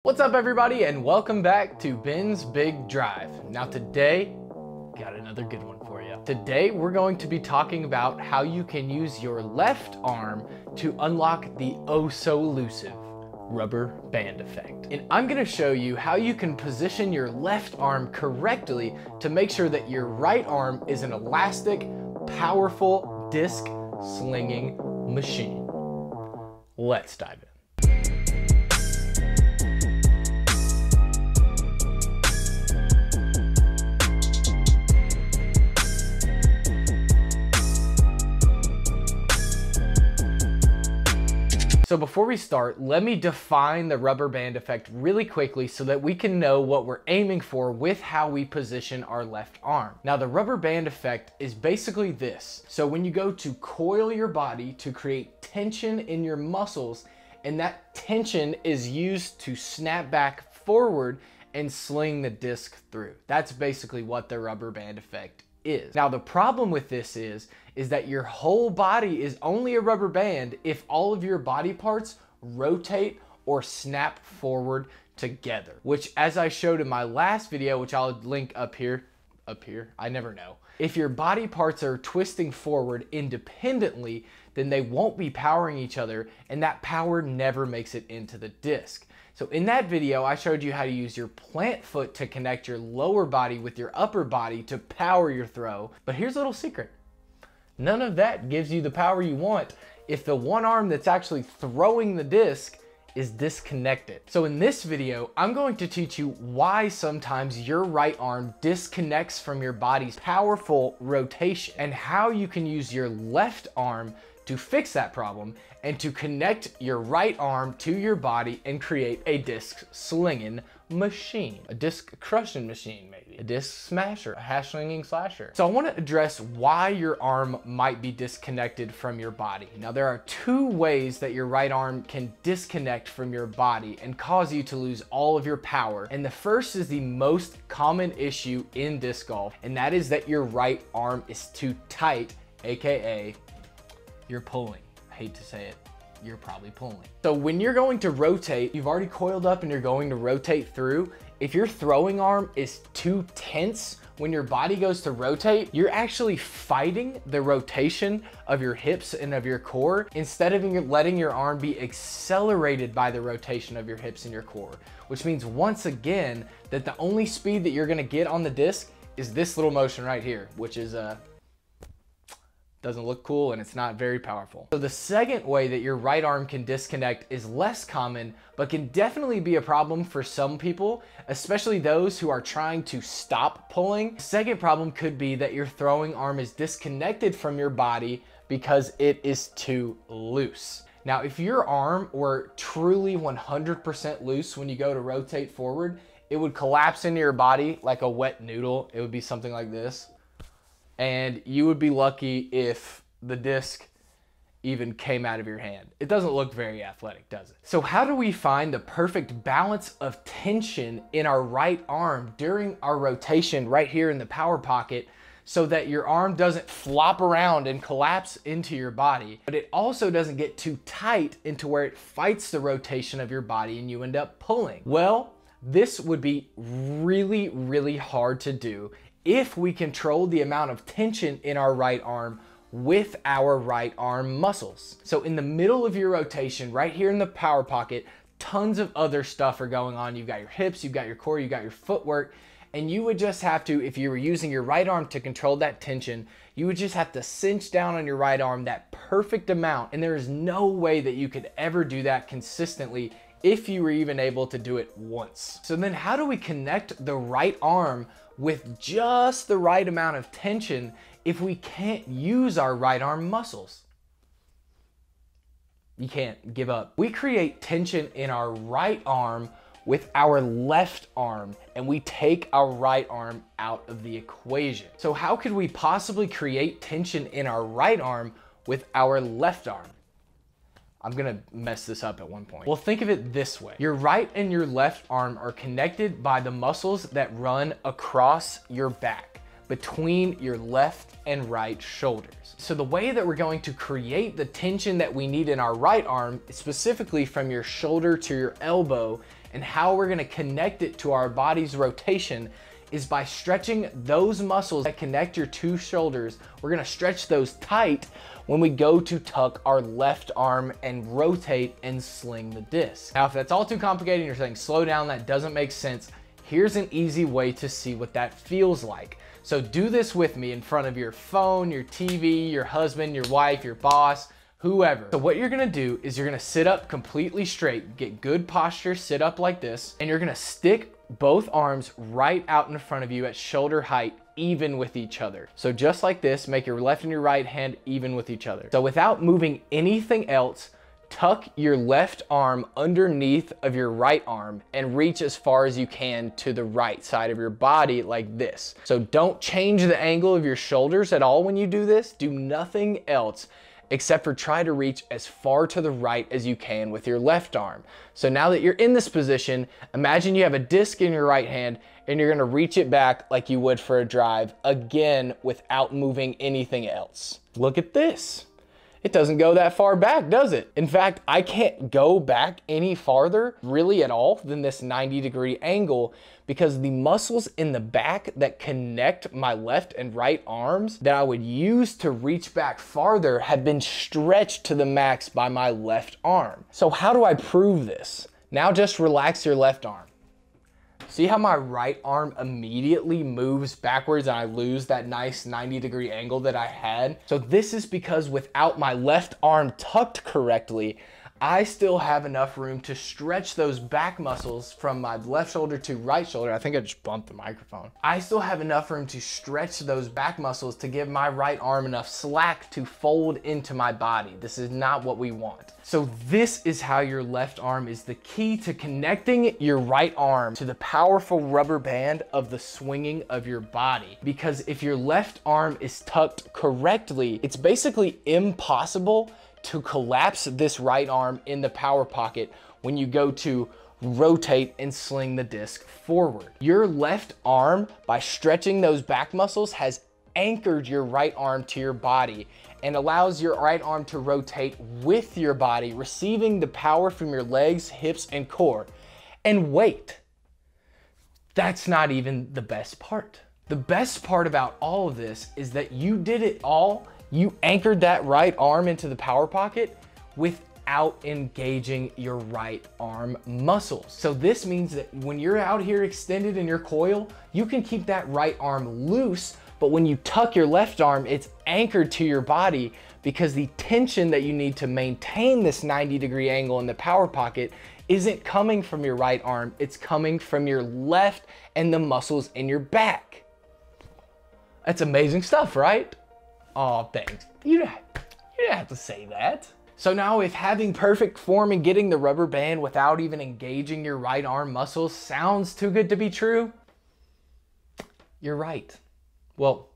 What's up everybody, and welcome back to Ben's Big Drive. Now today, got another good one for you. Today we're going to be talking about how you can use your left arm to unlock the oh so elusive rubber band effect. And I'm gonna show you how you can position your left arm correctly to make sure that your right arm is an elastic, powerful disc slinging machine. Let's dive in. So before we start, let me define the rubber band effect really quickly so that we can know what we're aiming for with how we position our left arm. Now the rubber band effect is basically this. So when you go to coil your body to create tension in your muscles, and that tension is used to snap back forward and sling the disc through. That's basically what the rubber band effect is. Now the problem with this is that your whole body is only a rubber band if all of your body parts rotate or snap forward together, which, as I showed in my last video, which I'll link up here, I never know. If your body parts are twisting forward independently, then they won't be powering each other, and that power never makes it into the disc. So in that video, I showed you how to use your plant foot to connect your lower body with your upper body to power your throw. But here's a little secret. None of that gives you the power you want if the one arm that's actually throwing the disc is disconnected. So in this video, I'm going to teach you why sometimes your right arm disconnects from your body's powerful rotation, and how you can use your left arm to fix that problem and to connect your right arm to your body and create a disc slinging machine, a disc crushing machine, maybe a disc smasher, a hash slinging slasher. So I want to address why your arm might be disconnected from your body. Now there are two ways that your right arm can disconnect from your body and cause you to lose all of your power. And the first is the most common issue in disc golf, and that is that your right arm is too tight, aka you're pulling. I hate to say it, you're probably pulling. So when you're going to rotate, you've already coiled up and you're going to rotate through. If your throwing arm is too tense, when your body goes to rotate, you're actually fighting the rotation of your hips and of your core instead of letting your arm be accelerated by the rotation of your hips and your core, which means once again that the only speed that you're gonna get on the disc is this little motion right here, which is doesn't look cool and it's not very powerful. So the second way that your right arm can disconnect is less common, but can definitely be a problem for some people, especially those who are trying to stop pulling. The second problem could be that your throwing arm is disconnected from your body because it is too loose. Now, if your arm were truly 100% loose when you go to rotate forward, it would collapse into your body like a wet noodle. It would be something like this. And you would be lucky if the disc even came out of your hand. It doesn't look very athletic, does it? So how do we find the perfect balance of tension in our right arm during our rotation right here in the power pocket so that your arm doesn't flop around and collapse into your body, but it also doesn't get too tight into where it fights the rotation of your body and you end up pulling? Well, this would be really, really hard to do if we control the amount of tension in our right arm with our right arm muscles. So in the middle of your rotation, right here in the power pocket, tons of other stuff are going on. You've got your hips, you've got your core, you've got your footwork, and you would just have to, if you were using your right arm to control that tension, you would just have to cinch down on your right arm that perfect amount, and there is no way that you could ever do that consistently if you were even able to do it once. So then how do we connect the right arm with just the right amount of tension if we can't use our right arm muscles? You can't give up. We create tension in our right arm with our left arm, and we take our right arm out of the equation. So how could we possibly create tension in our right arm with our left arm? I'm gonna mess this up at one point. Well, think of it this way. Your right and your left arm are connected by the muscles that run across your back, between your left and right shoulders. So the way that we're going to create the tension that we need in our right arm, specifically from your shoulder to your elbow, And how we're gonna connect it to our body's rotation is by stretching those muscles that connect your two shoulders. We're gonna stretch those tight when we go to tuck our left arm and rotate and sling the disc. Now, if that's all too complicated and you're saying, slow down, that doesn't make sense, here's an easy way to see what that feels like. So do this with me in front of your phone, your TV, your husband, your wife, your boss, whoever. So what you're gonna do is you're gonna sit up completely straight, get good posture, sit up like this, and you're gonna stick both arms right out in front of you at shoulder height, even with each other. So just like this, make your left and your right hand even with each other. So without moving anything else, tuck your left arm underneath of your right arm and reach as far as you can to the right side of your body like this. So don't change the angle of your shoulders at all when you do this. Do nothing else except for try to reach as far to the right as you can with your left arm. So now that you're in this position, imagine you have a disc in your right hand and you're gonna reach it back like you would for a drive, again, without moving anything else. Look at this. It doesn't go that far back, does it? In fact, I can't go back any farther really at all than this 90-degree angle because the muscles in the back that connect my left and right arms that I would use to reach back farther have been stretched to the max by my left arm. So how do I prove this? Now just relax your left arm. See how my right arm immediately moves backwards and I lose that nice 90-degree angle that I had? So this is because without my left arm tucked correctly, I still have enough room to stretch those back muscles from my left shoulder to right shoulder. I think I just bumped the microphone. I still have enough room to stretch those back muscles to give my right arm enough slack to fold into my body. This is not what we want. So this is how your left arm is the key to connecting your right arm to the powerful rubber band of the swinging of your body. Because if your left arm is tucked correctly, it's basically impossible to collapse this right arm in the power pocket when you go to rotate and sling the disc forward. Your left arm, by stretching those back muscles, has anchored your right arm to your body and allows your right arm to rotate with your body, receiving the power from your legs, hips, and core. And wait, that's not even the best part. The best part about all of this is that you did it all. You anchored that right arm into the power pocket without engaging your right arm muscles. So this means that when you're out here extended in your coil, you can keep that right arm loose, but when you tuck your left arm, it's anchored to your body because the tension that you need to maintain this 90-degree angle in the power pocket isn't coming from your right arm, it's coming from your left and the muscles in your back. That's amazing stuff, right? Oh, thanks. You didn't have to say that. So now if having perfect form and getting the rubber band without even engaging your right arm muscles sounds too good to be true, you're right. Well,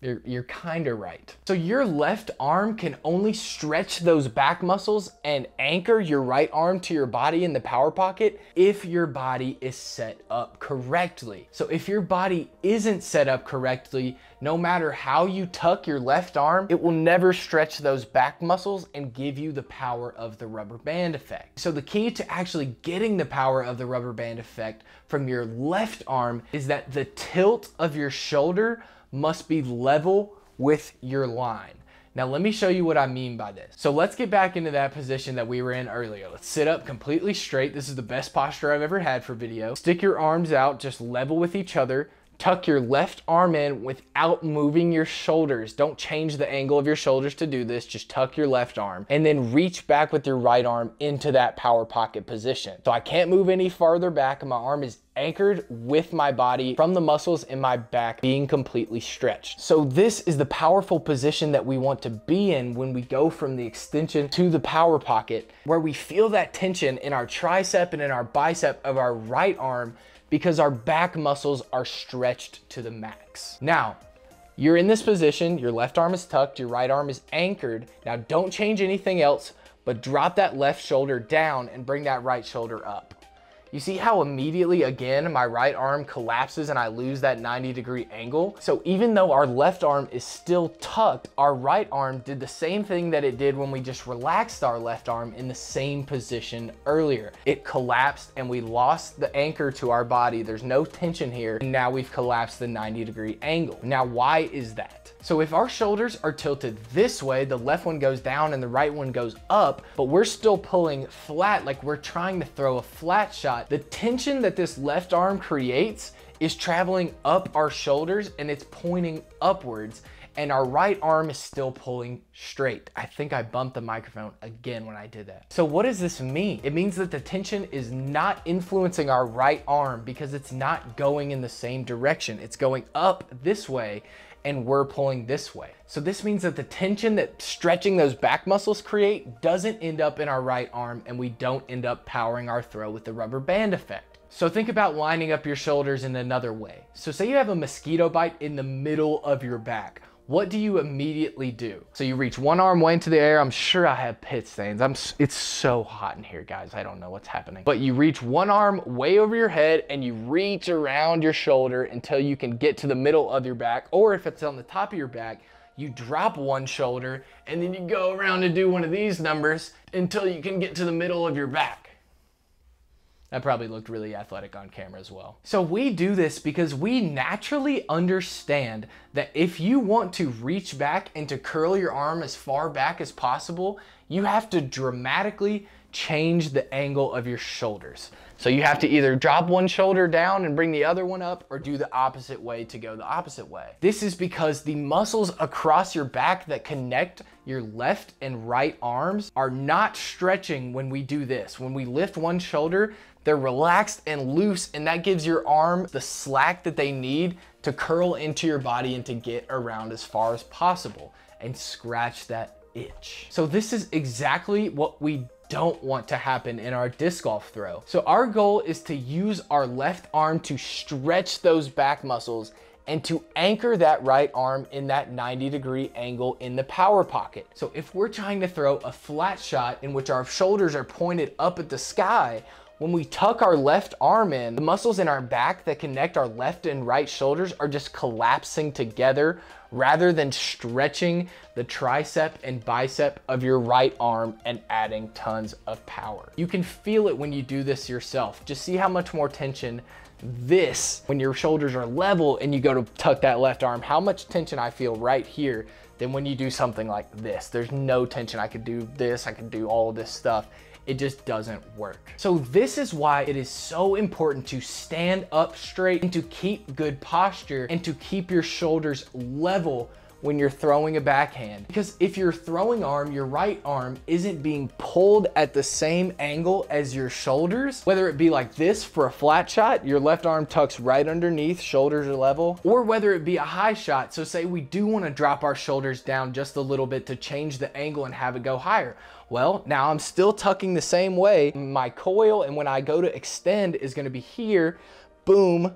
you're kind of right. So your left arm can only stretch those back muscles and anchor your right arm to your body in the power pocket if your body is set up correctly. So if your body isn't set up correctly, no matter how you tuck your left arm, it will never stretch those back muscles and give you the power of the rubber band effect. So the key to actually getting the power of the rubber band effect from your left arm is that the tilt of your shoulder must be level with your line. Now let me show you what I mean by this. So let's get back into that position that we were in earlier. Let's sit up completely straight. This is the best posture I've ever had for video. Stick your arms out, just level with each other. Tuck your left arm in without moving your shoulders. Don't change the angle of your shoulders to do this. Just tuck your left arm and then reach back with your right arm into that power pocket position. So I can't move any farther back and my arm is anchored with my body from the muscles in my back being completely stretched. So this is the powerful position that we want to be in when we go from the extension to the power pocket, where we feel that tension in our tricep and in our bicep of our right arm because our back muscles are stretched to the max. Now, you're in this position, your left arm is tucked, your right arm is anchored. Now don't change anything else, but drop that left shoulder down and bring that right shoulder up. You see how immediately, again, my right arm collapses and I lose that 90-degree angle? So even though our left arm is still tucked, our right arm did the same thing that it did when we just relaxed our left arm in the same position earlier. It collapsed and we lost the anchor to our body. There's no tension here. And now we've collapsed the 90-degree angle. Now, why is that? So if our shoulders are tilted this way, the left one goes down and the right one goes up, but we're still pulling flat like we're trying to throw a flat shot, the tension that this left arm creates is traveling up our shoulders and it's pointing upwards, and our right arm is still pulling straight. I think I bumped the microphone again when I did that. So what does this mean? It means that the tension is not influencing our right arm because it's not going in the same direction. It's going up this way and we're pulling this way. So this means that the tension that stretching those back muscles create doesn't end up in our right arm, and we don't end up powering our throw with the rubber band effect. So think about lining up your shoulders in another way. So say you have a mosquito bite in the middle of your back. What do you immediately do? So you reach one arm way into the air. I'm sure I have pit stains. It's so hot in here, guys. I don't know what's happening. But you reach one arm way over your head and you reach around your shoulder until you can get to the middle of your back. Or if it's on the top of your back, you drop one shoulder and then you go around and do one of these numbers until you can get to the middle of your back. That probably looked really athletic on camera as well. So we do this because we naturally understand that if you want to reach back and to curl your arm as far back as possible, you have to dramatically change the angle of your shoulders. So you have to either drop one shoulder down and bring the other one up, or do the opposite way to go the opposite way. This is because the muscles across your back that connect your left and right arms are not stretching when we do this. When we lift one shoulder, they're relaxed and loose, and that gives your arm the slack that they need to curl into your body and to get around as far as possible and scratch that itch. So this is exactly what we don't want to happen in our disc golf throw. So our goal is to use our left arm to stretch those back muscles and to anchor that right arm in that 90-degree angle in the power pocket. So if we're trying to throw a flat shot in which our shoulders are pointed up at the sky, when we tuck our left arm in, the muscles in our back that connect our left and right shoulders are just collapsing together rather than stretching the tricep and bicep of your right arm and adding tons of power. You can feel it when you do this yourself. Just see how much more tension when your shoulders are level and you go to tuck that left arm, how much tension I feel right here than when you do something like this. There's no tension. I could do this, I could do all of this stuff. It just doesn't work. So this is why it is so important to stand up straight and to keep good posture and to keep your shoulders level when you're throwing a backhand. Because if your throwing arm, your right arm, isn't being pulled at the same angle as your shoulders, whether it be like this for a flat shot, your left arm tucks right underneath, shoulders are level, or whether it be a high shot. So say we do want to drop our shoulders down just a little bit to change the angle and have it go higher. Well, now I'm still tucking the same way. My coil, and when I go to extend, is going to be here, boom,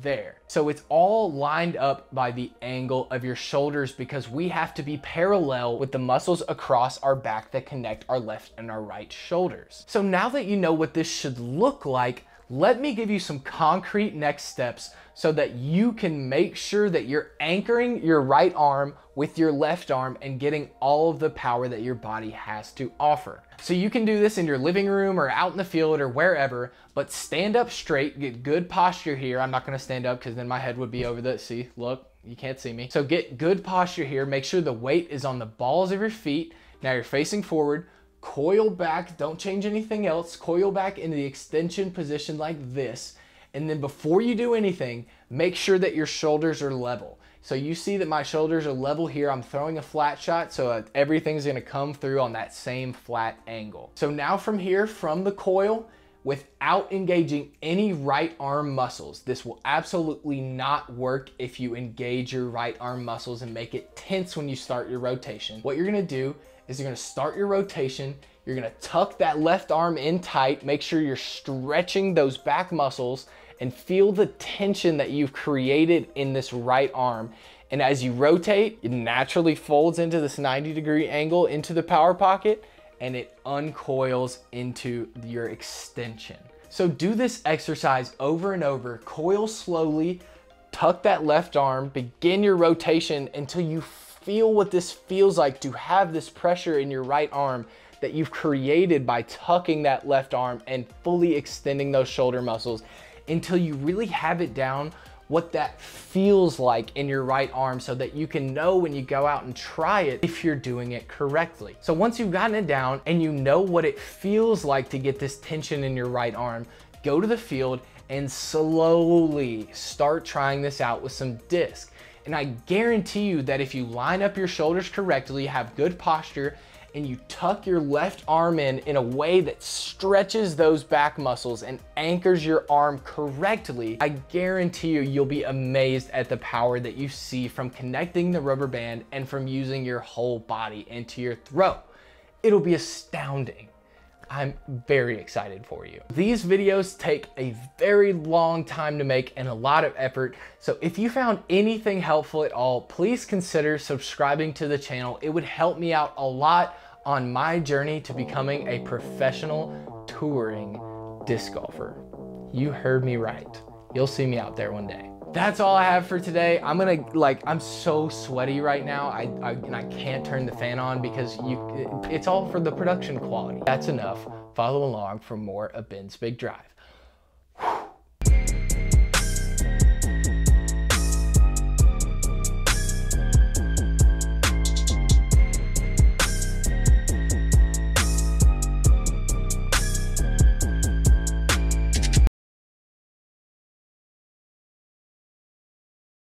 there. So it's all lined up by the angle of your shoulders because we have to be parallel with the muscles across our back that connect our left and our right shoulders. So now that you know what this should look like, let me give you some concrete next steps so that you can make sure that you're anchoring your right arm with your left arm and getting all of the power that your body has to offer. So you can do this in your living room or out in the field or wherever, but stand up straight, get good posture here. I'm not gonna stand up because then my head would be over the, see, look, you can't see me. So get good posture here. Make sure the weight is on the balls of your feet. Now you're facing forward, coil back, don't change anything else. Coil back into the extension position like this. And then before you do anything, make sure that your shoulders are level. So you see that my shoulders are level here. I'm throwing a flat shot, so everything's gonna come through on that same flat angle. So now from here, from the coil, without engaging any right arm muscles, this will absolutely not work if you engage your right arm muscles and make it tense when you start your rotation. What you're gonna do is you're gonna start your rotation, you're gonna tuck that left arm in tight, make sure you're stretching those back muscles and feel the tension that you've created in this right arm. And as you rotate, it naturally folds into this 90-degree angle into the power pocket and it uncoils into your extension. So do this exercise over and over. Coil slowly, tuck that left arm, begin your rotation until you feel what this feels like to have this pressure in your right arm that you've created by tucking that left arm and fully extending those shoulder muscles until you really have it down what that feels like in your right arm, so that you can know when you go out and try it if you're doing it correctly. So once you've gotten it down and you know what it feels like to get this tension in your right arm, go to the field and slowly start trying this out with some disc. And I guarantee you that if you line up your shoulders correctly, have good posture, and you tuck your left arm in a way that stretches those back muscles and anchors your arm correctly, I guarantee you, you'll be amazed at the power that you see from connecting the rubber band and from using your whole body into your throw. It'll be astounding. I'm very excited for you. These videos take a very long time to make and a lot of effort. So if you found anything helpful at all, please consider subscribing to the channel. It would help me out a lot on my journey to becoming a professional touring disc golfer. You heard me right. You'll see me out there one day. That's all I have for today. I'm so sweaty right now. I can't turn the fan on because it's all for the production quality. That's enough. Follow along for more of Ben's Big Drive.